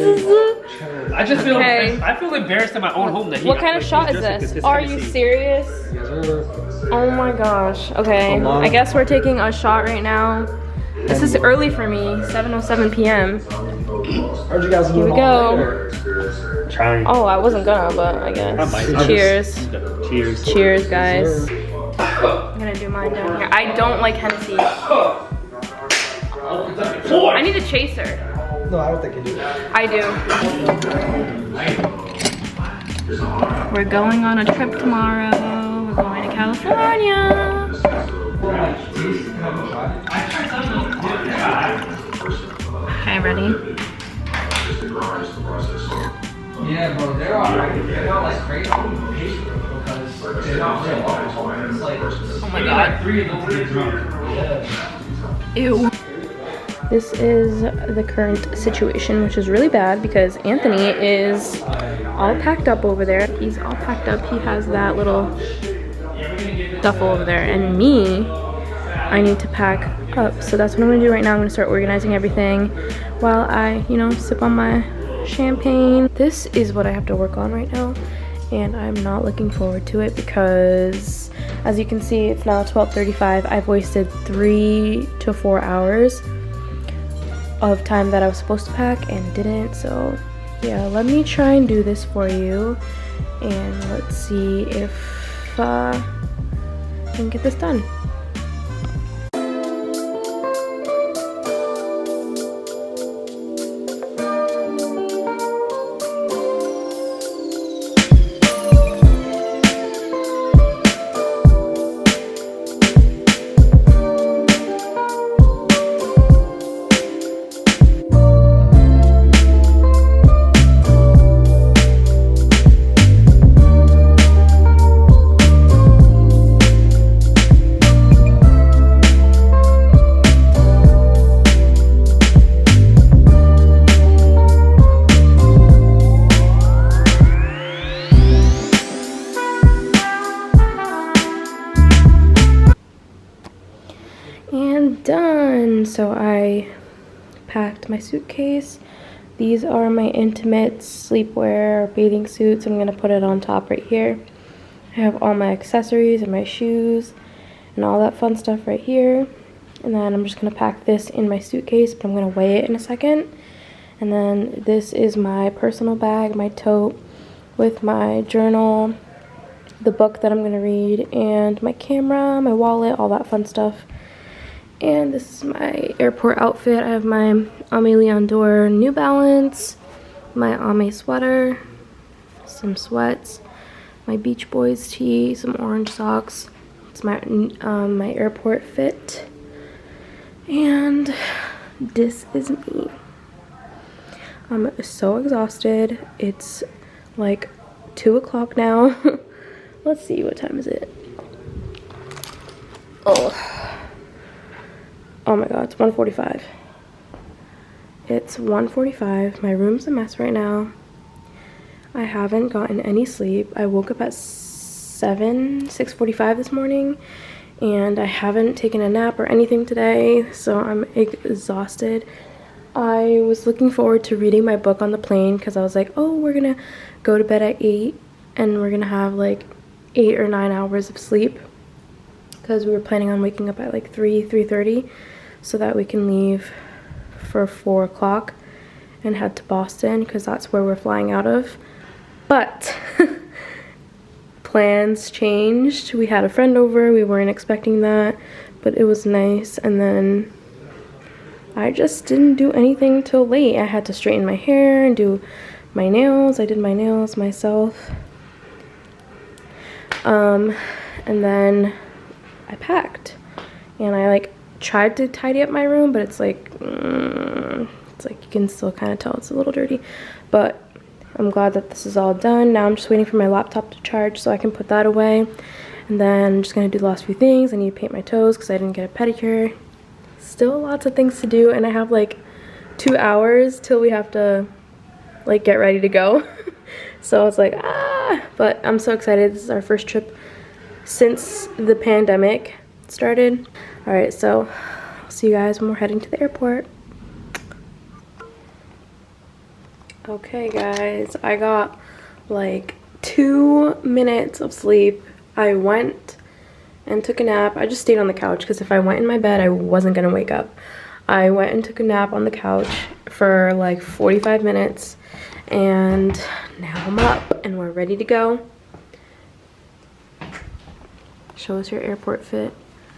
I just feel okay. I feel embarrassed in my own home that he what kind of shot is this? Are you serious? Yes, sir. Oh my gosh. Okay, I guess we're taking a shot right now. This is early for me, 7:07 p.m. Heard you guys Here we go. Trying. Oh, I wasn't gonna, but I guess. Cheers. Cheers. Cheers, guys. I'm gonna do mine down here. I don't like Hennessy. I need a chaser. No, I don't think you do that. I do. We're going on a trip tomorrow. We're going to California. Okay, ready? Yeah, bro, they're like crazy because they're not real. It's like, oh my god. 3 of them get drunk. Ew. This is the current situation, which is really bad because Anthony is all packed up over there. He's all packed up. He has that little duffel over there. And me, I need to pack up. So that's what I'm gonna do right now. I'm gonna start organizing everything while I, you know, sip on my champagne. This is what I have to work on right now. And I'm not looking forward to it because, as you can see, it's now 12:35. I've wasted 3 to 4 hours of time that I was supposed to pack and didn't. So yeah, let me try and do this for you and let's see if I can get this done. And done. So I packed my suitcase. These are my intimate sleepwear bathing suits. I'm gonna put it on top right here. I have all my accessories and my shoes and all that fun stuff right here. And then I'm just gonna pack this in my suitcase, but I'm gonna weigh it in a second. And then this is my personal bag, my tote with my journal, the book that I'm gonna read, and my camera, my wallet, all that fun stuff. And this is my airport outfit. I have my Aimé Leon Dore New Balance, my Aimé sweater, some sweats, my Beach Boys tee, some orange socks. It's my my airport fit. And this is me. I'm so exhausted. It's like 2 o'clock now. Let's see, what time is it? Oh my god, it's 1:45. It's 1:45. My room's a mess right now. I haven't gotten any sleep. I woke up at 6:45 this morning, and I haven't taken a nap or anything today, so I'm exhausted. I was looking forward to reading my book on the plane because I was like, oh, we're gonna go to bed at 8 and we're gonna have like 8 or 9 hours of sleep because we were planning on waking up at like 3:30 so that we can leave for 4 o'clock and head to Boston because that's where we're flying out of. But plans changed. We had a friend over. We weren't expecting that, but it was nice. And then I just didn't do anything till late. I had to straighten my hair and do my nails. I did my nails myself. And then I packed. And I like tried to tidy up my room, but it's like you can still kind of tell it's a little dirty. But I'm glad that this is all done. Now I'm just waiting for my laptop to charge so I can put that away. And then I'm just gonna do the last few things. I need to paint my toes because I didn't get a pedicure. Still lots of things to do, and I have like 2 hours till we have to like get ready to go. So it's like, but I'm so excited. This is our first trip since the pandemic started. All right, so I'll see you guys when we're heading to the airport. Okay guys, I got like 2 minutes of sleep. I went and took a nap. I just stayed on the couch because if I went in my bed, I wasn't gonna wake up. I went and took a nap on the couch for like 45 minutes and now I'm up and we're ready to go. Show us your airport fit.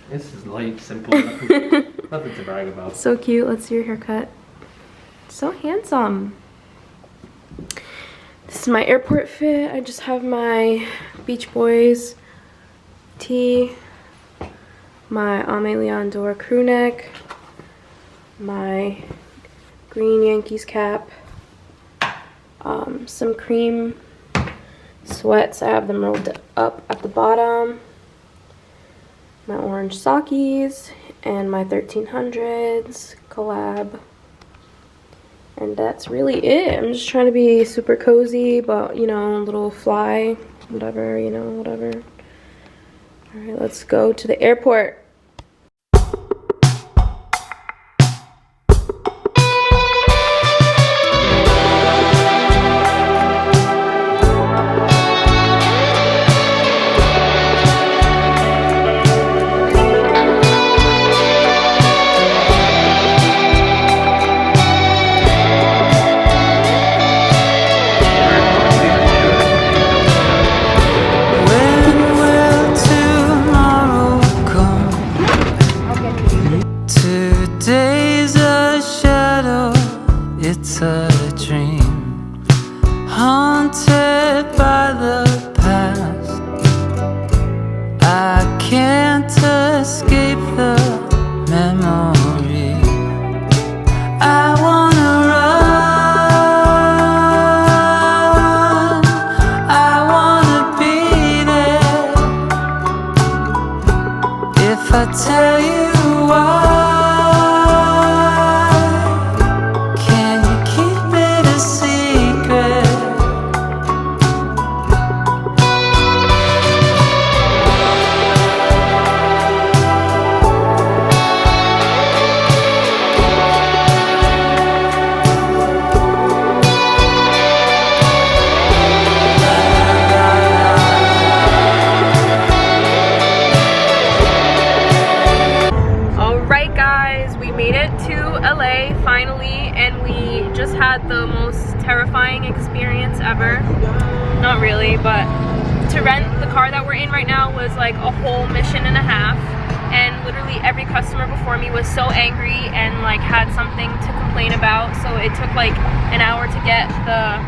This is light, simple, nothing to brag about. So cute. Let's see your haircut. So handsome. This is my airport fit. I just have my Beach Boys tee, my Amélie Dor crew neck, my green Yankees cap, some cream sweats. I have them rolled up at the bottom, my orange sockies, and my 1300s collab. And that's really it. I'm just trying to be super cozy, but you know, a little fly, whatever, you know, whatever. All right, let's go to the airport. It's a dream haunted by the past. I can't escape the memory. I wanna run, I wanna be there. If I tell you why, the most terrifying experience ever. Not really, but to rent the car that we're in right now was like a whole mission and a half, and literally every customer before me was so angry and like had something to complain about, so it took like an hour to get the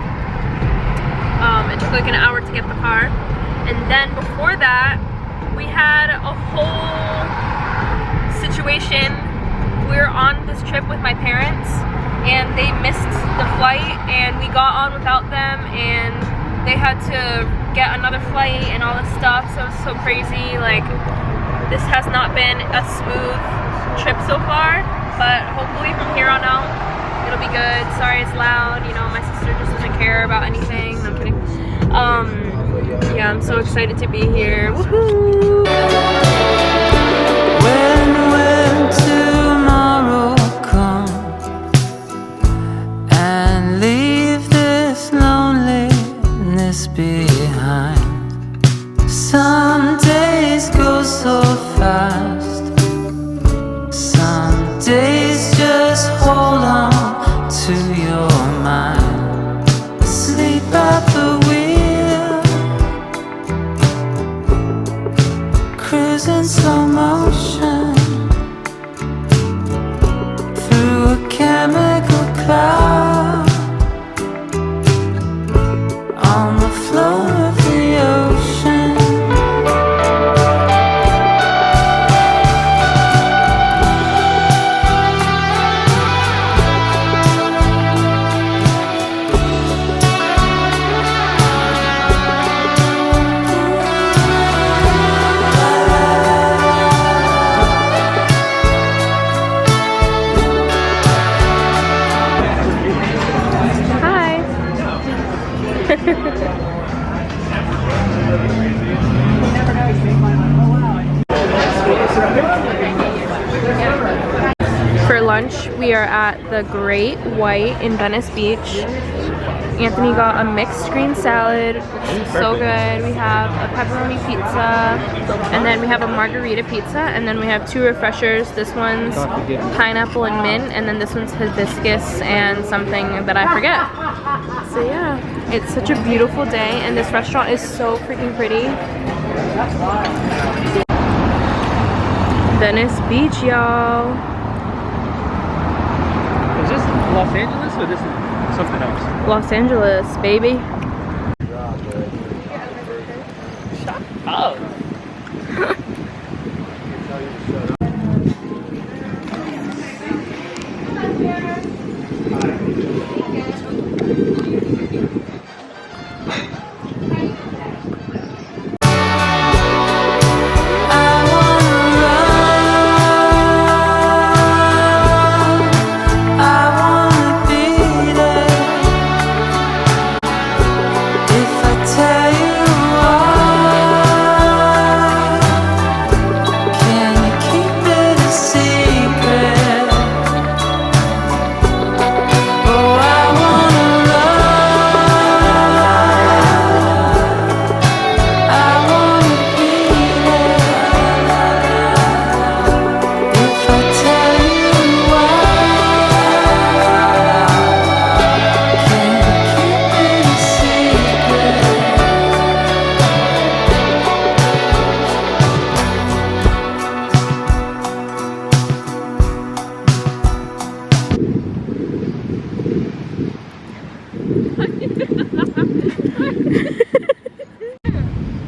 car. And then before that we had a whole situation. We were on this trip with my parents and they missed the flight and we got on without them and they had to get another flight and all this stuff, so it's so crazy. Like, this has not been a smooth trip so far, but hopefully from here on out it'll be good. Sorry it's loud, you know, my sister just doesn't care about anything. No, I'm kidding. Yeah, I'm so excited to be here. Woohoo! When tomorrow comes and leave this loneliness behind. Some days go so fast, some days just hold on to your mind. Sleep at the wheel, cruising slow motion through a chemical cloud on the floor of the ocean. lunch. We are at the Great White in Venice Beach. Anthony got a mixed green salad, so good. We have a pepperoni pizza, and then we have a margarita pizza, and then we have 2 refreshers. This one's pineapple and mint, and then this one's hibiscus and something that I forget. So yeah, it's such a beautiful day, and this restaurant is so freaking pretty. Venice Beach, y'all. Is this Los Angeles or this is something else? Los Angeles, baby. Shut up.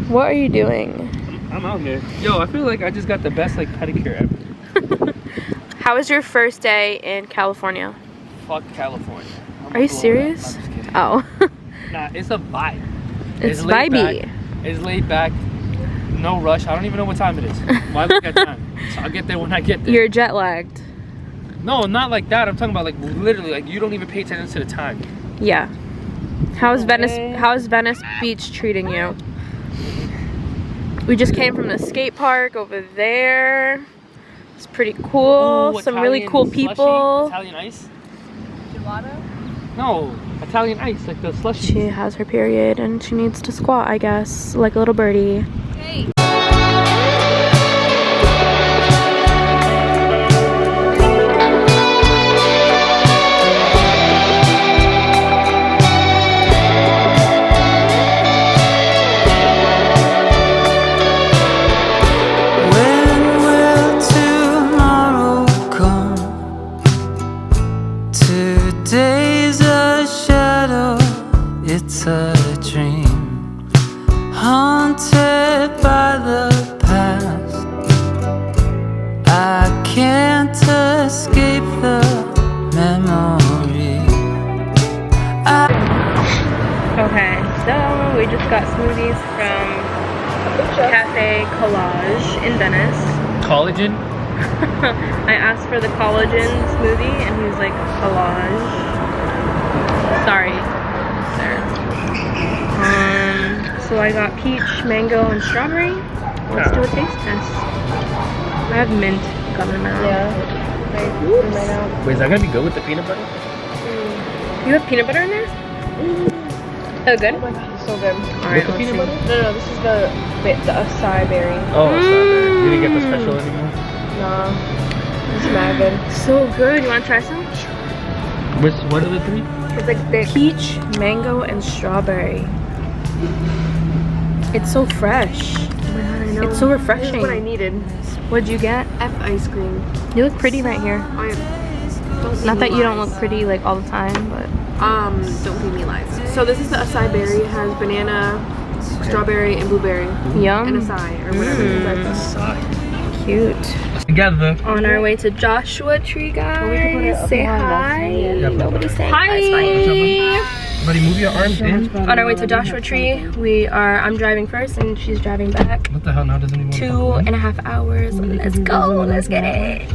What are you doing? I'm out here. Yo, I feel like I just got the best like pedicure ever. How was your first day in California? Fuck California. Are you serious? I'm just kidding. Oh. Nah, it's a vibe. It's laid vibey. back. It's laid back. No rush. I don't even know what time it is. Why look at time? So I'll get there when I get there. You're jet lagged. No, not like that. I'm talking about like literally like you don't even pay attention to the time. Yeah. How's Venice Beach treating you? We just came from the skate park over there. It's pretty cool. Ooh, some really cool people. Italian ice? Gelato? No, Italian ice, like the slushy. She has her period and she needs to squat, I guess, like a little birdie. Hey. Today's a shadow, it's a dream, haunted by the past. I can't escape the memory. Okay, so we just got smoothies from Cafe Collage in Venice. Collagen? I asked for the collagen smoothie and he was like, collage. Sorry, sir. So I got peach, mango, and strawberry. Let's do a taste test. I have mint gum in my mouth. Yeah. Wait, is that gonna be good with the peanut butter? You have peanut butter in there? Oh, good? Oh my god, it's so good. Alright, With the peanut butter? No, this is the acai berry. Oh, sorry. You didn't get the special anymore? Nah, it's mad good. So good. You want to try some? What are the 3? It's like peach, mango, and strawberry. It's so fresh. Oh my god, I know. It's so This refreshing. is what I needed. What'd you get? F ice cream. You look pretty right here. Don't Not that feed me you don't lies. look pretty like all the time, but Don't feed me lies. So this is the acai berry. It has banana, strawberry, and blueberry. yum. And acai, or whatever. Cute. Together. On our way to Joshua Tree, guys. Say hi. Nobody say hi. Buddy, move your arms in. On our way to Joshua Tree, I'm driving first and she's driving back. What the hell? Now doesn't even. 2.5 hours. Let's go. Let's get it.